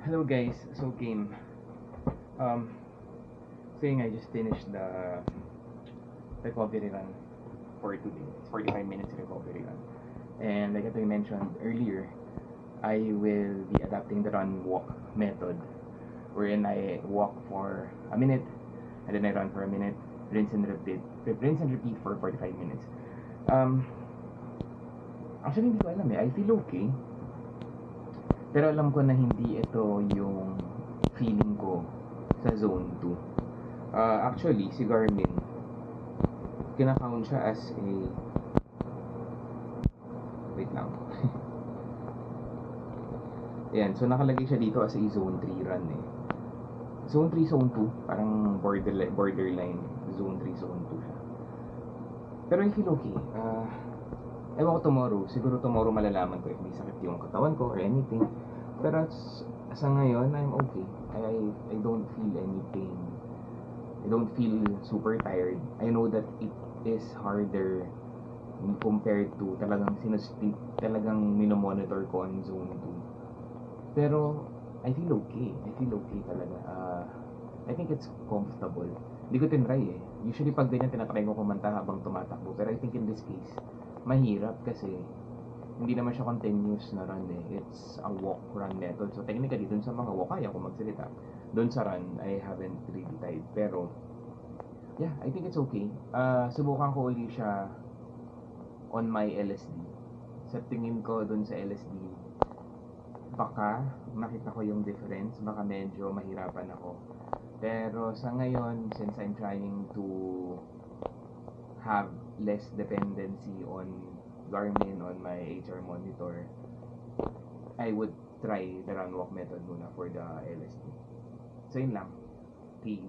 Hello guys, so Kim. Um, saying I just finished the recovery run for today. It's 45 minutes recovery run. And like I mentioned earlier, I will be adapting the run walk method wherein I walk for a minute and then I run for a minute, rinse and repeat for 45 minutes. Actually hindi ko alam I feel okay. Pero alam ko na hindi ito yung feeling ko sa zone 2. Actually, si Garmin, kinakount siya as a... Wait lang. Ayan, so nakalagay siya dito as a zone 3 run Zone 3, zone 2, parang borderline, zone 3, zone 2 siya. Pero I feel okay. Ewan ko siguro tomorrow malalaman ko if may sakit yung katawan ko or anything. Pero sa ngayon, I'm okay. I don't feel any pain. I don't feel super tired. I know that it is harder compared to talagang minomonitor ko on zone 2. Pero I feel okay. I feel okay talaga. I think it's comfortable. Hindi ko tinry Usually pag ganyan tinatry ko kumanta habang tumatakbo. Pero I think in this case, mahirap kasi hindi naman siya continuous na run It's a walk-run method. So technically, dun sa mga walk, kaya ko magsalita. Dun sa run, I haven't really tried. Pero, yeah, I think it's okay. Subukan ko ulit siya on my LSD. Sa tingin ko dun sa LSD, baka makita ko yung difference. Baka medyo mahirapan ako. Pero sa ngayon, since I'm trying to have less dependency on Garmin on my HR monitor, I would try the run walk method muna for the LSD. So yun lang. Peace.